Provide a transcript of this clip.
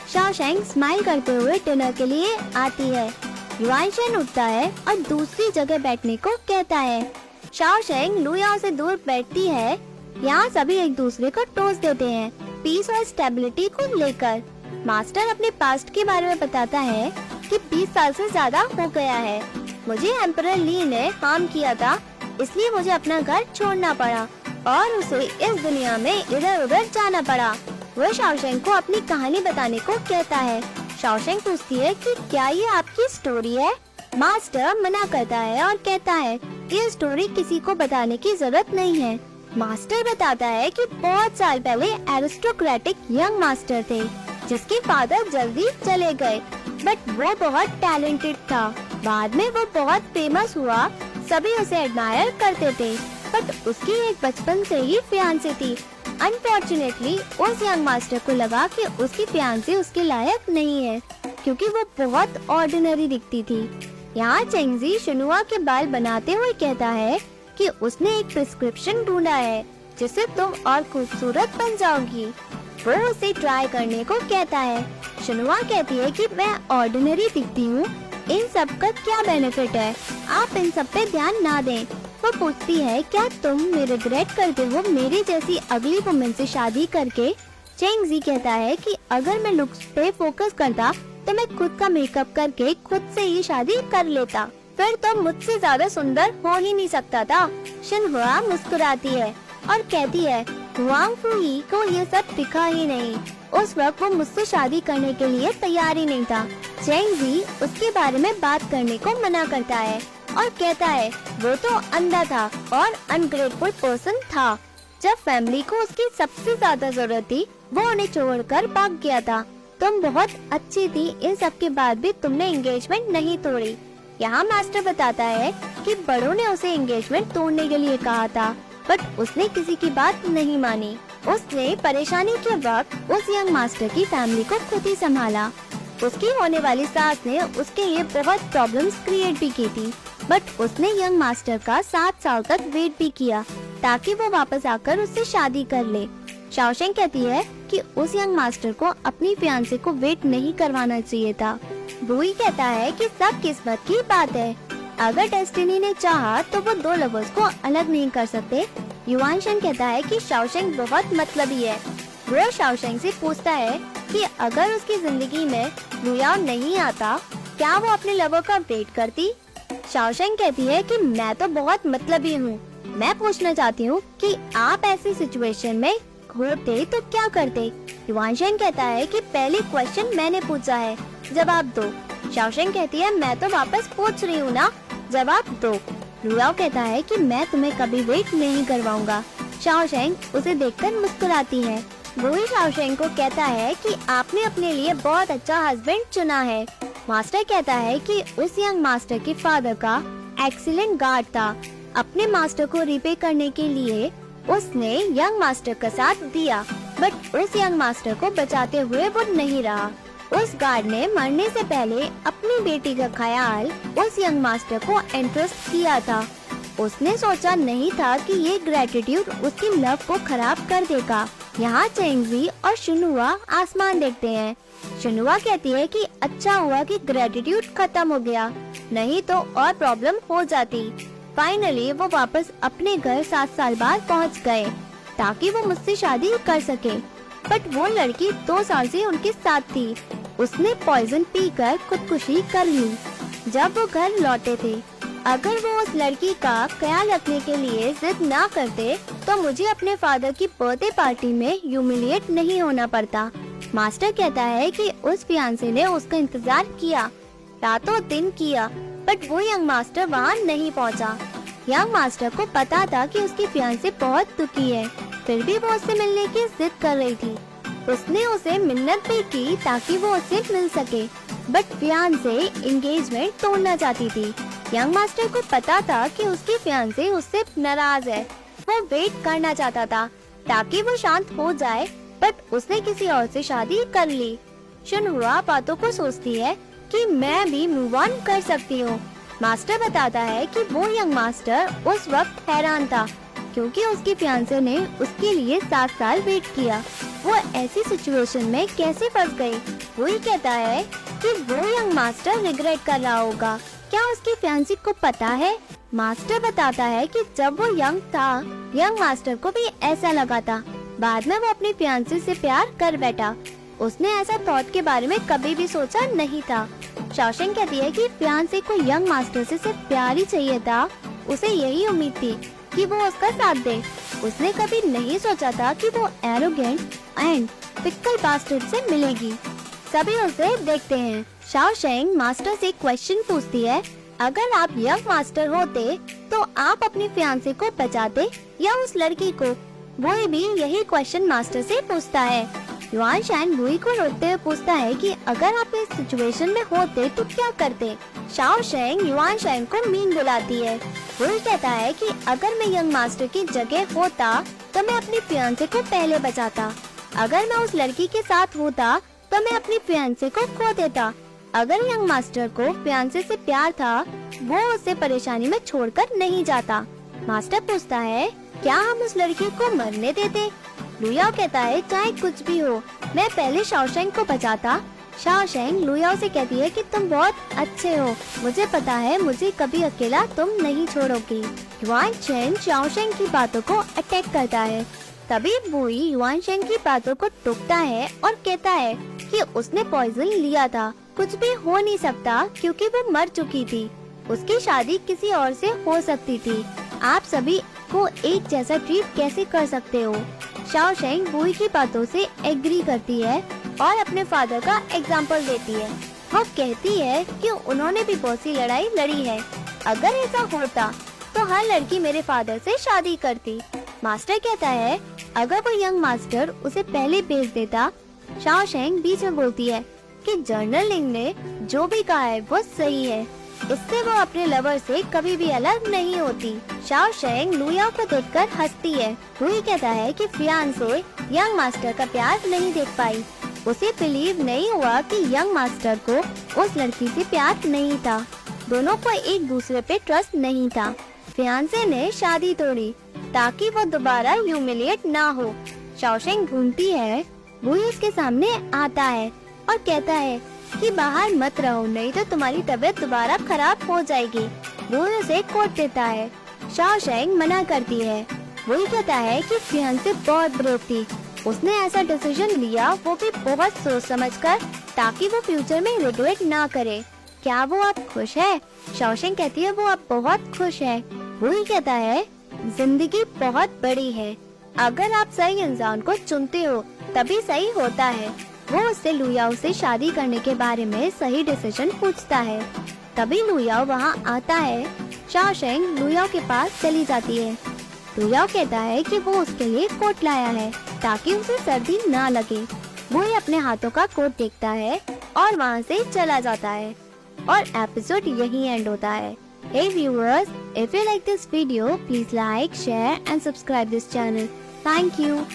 Shaosheng smile करते हुए dinner के लिए आती है। युआनशेन उठता है और दूसरी जगह बैठने को कहता है। शाओशेंग लुयाओ से दूर बैठती है। यहाँ सभी एक दूसरे को टोस्ट देते हैं, पीस और स्टेबिलिटी को लेकर। मास्टर अपने पास्ट के बारे में बताता है कि 20 साल से ज्यादा हो गया है। मुझे एम्परर ली ने हार्म किया था, इसलिए मुझे अपना घर छोड़ना पड़ा और उसे इस दुनिया में इधर उधर जाना पड़ा। वह शाओशेंग को अपनी कहानी बताने को कहता है। शाओशेंग पूछती है कि क्या ये आपकी स्टोरी है? मास्टर मना करता है और कहता है ये स्टोरी किसी को बताने की जरूरत नहीं है। मास्टर बताता है कि बहुत साल पहले एरिस्टोक्रेटिक यंग मास्टर थे जिसके फादर जल्दी चले गए, बट वो बहुत टैलेंटेड था। बाद में वो बहुत फेमस हुआ, सभी उसे एडमायर करते थे, बट उसकी एक बचपन से ही फियांसी थी। अनफॉर्चुनेटली उस यंग मास्टर को लगा कि उसकी फियांसी उसके लायक नहीं है क्योंकि वो बहुत ऑर्डिनरी दिखती थी। यहाँ चेंगजी शिनुआ के बाल बनाते हुए कहता है कि उसने एक प्रिस्क्रिप्शन ढूंढा है जिससे तुम और खूबसूरत बन जाओगी। वो उसे ट्राई करने को कहता है। शिनुआ कहती है कि मैं ऑर्डिनरी दिखती हूँ, इन सब का क्या बेनिफिट है? आप इन सब पे ध्यान ना दें। वो पूछती है क्या तुम रिग्रेट करते हो मेरी जैसी अगली वुमन से शादी करके? चेंगजी कहता है कि अगर मैं लुक्स पे फोकस करता तो मैं खुद का मेकअप करके खुद से ही शादी कर लेता, फिर तो मुझसे ज्यादा सुंदर हो ही नहीं सकता था। शिनहुआ मुस्कुराती है और कहती है वांग फुई को ये सब दिखा ही नहीं, उस वक्त वो मुझसे शादी करने के लिए तैयार ही नहीं था। चेंगजी उसके बारे में बात करने को मना करता है और कहता है वो तो अंधा था और अनग्रेटफुल पर्सन था। जब फैमिली को उसकी सबसे ज्यादा जरूरत थी वो उन्हें छोड़कर भाग गया था। तुम बहुत अच्छी थी, इन सब के बाद भी तुमने एंगेजमेंट नहीं तोड़ी। यहाँ मास्टर बताता है कि बड़ों ने उसे एंगेजमेंट तोड़ने के लिए कहा था, बट उसने किसी की बात नहीं मानी। उसने परेशानी के वक्त उस यंग मास्टर की फैमिली को खुद ही संभाला। उसकी होने वाली सास ने उसके लिए बहुत प्रॉब्लम्स क्रिएट भी की थी, बट उसने यंग मास्टर का 7 साल तक वेट भी किया ताकि वो वापस आकर उससे शादी कर ले। शाओशेंग कहती है कि उस यंग मास्टर को अपनी फियांसे को वेट नहीं करवाना चाहिए था। बुई कहता है कि सब किस्मत की बात है, अगर डेस्टिनी ने चाहा तो वो दो लवर्स को अलग नहीं कर सकते। युआनशेन कहता है कि शाओशेंग बहुत मतलबी है। वो शाओशेंग से पूछता है कि अगर उसकी जिंदगी में लुयाओ नहीं आता क्या वो अपने लवर का वेट करती? शाओशेंग कहती है कि मैं तो बहुत मतलबी हूँ, मैं पूछना चाहती हूँ कि आप ऐसी सिचुएशन में होते तो क्या करते? युआनशेन कहता है कि पहली क्वेश्चन मैंने पूछा है, जवाब दो। शाओशेंग कहती है मैं तो वापस पूछ रही हूँ ना, जवाब दो। लुयाओ कहता है कि मैं तुम्हें कभी वेट नहीं करवाऊंगा। शाओशेंग उसे देखकर मुस्कुराती है। वही शाओशेंग को कहता है कि आपने अपने लिए बहुत अच्छा हस्बैंड चुना है। मास्टर कहता है कि उस यंग मास्टर के फादर का एक्सीलेंट गार्ड था। अपने मास्टर को रिपे करने के लिए उसने यंग मास्टर का साथ दिया, बट उस यंग मास्टर को बचाते हुए वो नहीं रहा। उस गार्ड ने मरने से पहले अपनी बेटी का ख्याल उस यंग मास्टर को एंट्रस्ट किया था। उसने सोचा नहीं था कि ये ग्रेटिट्यूड उसकी लव को खराब कर देगा। यहाँ चेंगजी और शिनुआ आसमान देखते हैं। शिनुआ कहती है कि अच्छा हुआ कि ग्रेटिट्यूड खत्म हो गया, नहीं तो और प्रॉब्लम हो जाती। फाइनली वो वापस अपने घर 7 साल बाद पहुँच गए ताकि वो मुझसे शादी कर सके, बट वो लड़की 2 साल से उनके साथ थी। उसने पॉइजन पीकर खुदकुशी कर ली। जब वो घर लौटे थे, अगर वो उस लड़की का ख्याल रखने के लिए जिद ना करते तो मुझे अपने फादर की बर्थडे पार्टी में ह्यूमिलिएट नहीं होना पड़ता। मास्टर कहता है कि उस फियांसे ने उसका इंतजार किया, रातों दिन किया, बट वो यंग मास्टर वहाँ नहीं पहुँचा। यंग मास्टर को पता था कि उसकी फियांसे बहुत दुखी है, फिर भी वो उससे मिलने की जिद कर रही थी। उसने उसे मिन्नत भी की ताकि वो उससे मिल सके, बट फियांसे एंगेजमेंट तोड़ना चाहती थी। यंग मास्टर को पता था कि उसकी फियांसे उससे नाराज है। वो वेट करना चाहता था ताकि वो शांत हो जाए, बट उसने किसी और से शादी कर ली। शिनहुआ बातों को सोचती है कि मैं भी मूव ऑन कर सकती हूँ। मास्टर बताता है कि वो यंग मास्टर उस वक्त हैरान था क्योंकि उसकी फियांसे ने उसके लिए 7 साल वेट किया। वो ऐसी सिचुएशन में कैसे फंस गई? वही कहता है कि वो यंग मास्टर रिग्रेट कर रहा होगा। क्या उसकी फियांसी को पता है? मास्टर बताता है कि जब वो यंग था, यंग मास्टर को भी ऐसा लगा था। बाद में वो अपनी फियांसी से प्यार कर बैठा। उसने ऐसा थॉट के बारे में कभी भी सोचा नहीं था। शॉशैंक कहती है कि फियांसे को यंग मास्टर से सिर्फ प्यार ही चाहिए था। उसे यही उम्मीद थी कि वो उसका साथ दे। उसने कभी नहीं सोचा था कि वो एरोगेंट एंड फिक्कल बास्टर्ड से मिलेगी। सभी उसे देखते हैं। शॉशैंक मास्टर से क्वेश्चन पूछती है, अगर आप यंग मास्टर होते तो आप अपनी फियांसे को बचाते या उस लड़की को? वो भी यही क्वेश्चन मास्टर से पूछता है। युआन शैन वुई को रोकते हुए पूछता है कि अगर आप इस सिचुएशन में होते तो क्या करते? शॉशैंक युआन शैन को मीन बुलाती है। वुई कहता है कि अगर मैं यंग मास्टर की जगह होता तो मैं अपनी फियांसे को पहले बचाता। अगर मैं उस लड़की के साथ होता तो मैं अपनी फियांसे को खो देता। अगर यंग मास्टर को फियांसे से प्यार था, वो उसे परेशानी में छोड़कर नहीं जाता। मास्टर पूछता है, क्या हम उस लड़की को मरने देते? लुयाओ कहता है, चाहे कुछ भी हो, मैं पहले शॉशैंक को बचाता। शॉशैंक लुयाओ से कहती है कि तुम बहुत अच्छे हो, मुझे पता है मुझे कभी अकेला तुम नहीं छोड़ोगी। युआन शैन शॉशैंक की बातों को अटैक करता है। तभी वुई युआन शैन की बातों को टोकता है और कहता है कि उसने पॉइजन लिया था। कुछ भी हो नहीं सकता क्योंकि वो मर चुकी थी। उसकी शादी किसी और से हो सकती थी। आप सभी को एक जैसा ट्रीट कैसे कर सकते हो? शॉशैंक वुई की बातों से एग्री करती है और अपने फादर का एग्जाम्पल देती है। वो कहती है कि उन्होंने भी बहुत सी लड़ाई लड़ी है। अगर ऐसा होता तो हर लड़की मेरे फादर से शादी करती। मास्टर कहता है, अगर वो यंग मास्टर उसे पहले भेज देता। शॉशैंक बीच में बोलती है कि जर्नल लिंग ने जो भी कहा है वो सही है। इससे वो अपने लवर से कभी भी अलग नहीं होती। शॉशैंक लुयाओ को देखकर हंसती है। वुई कहता है कि फियांसे यंग मास्टर का प्यार नहीं देख पाई। उसे बिलीव नहीं हुआ कि यंग मास्टर को उस लड़की से प्यार नहीं था। दोनों को एक दूसरे पे ट्रस्ट नहीं था। फियांसे ने शादी तोड़ी ताकि वो दोबारा ह्यूमिलिएट ना हो। शॉशैंक घूमती है। वुई उसके सामने आता है और कहता है कि बाहर मत रहो, नहीं तो तुम्हारी तबीयत दोबारा खराब हो जाएगी। वो उसे कोट देता है। शॉशैंक मना करती है। वही कहता है कि फियांसे बहुत ब्रेव थी। उसने ऐसा डिसीजन लिया, वो भी बहुत सोच समझकर, ताकि वो फ्यूचर में रिग्रेट ना करे। क्या वो अब खुश है? शॉशैंक कहती है वो अब बहुत खुश है। वही कहता है, जिंदगी बहुत बड़ी है, अगर आप सही इंसान को चुनते हो तभी सही होता है। वो उससे लुयाओ से शादी करने के बारे में सही डिसीजन पूछता है। तभी लुयाओ वहाँ आता है। शॉशैंक लुयाओ के पास चली जाती है। लुयाओ कहता है कि वो उसके लिए कोट लाया है ताकि उसे सर्दी ना लगे। वो अपने हाथों का कोट देखता है और वहाँ से चला जाता है और एपिसोड यहीं एंड होता है। Hey viewers, if you like this video, please like, share and subscribe this channel. Thank you.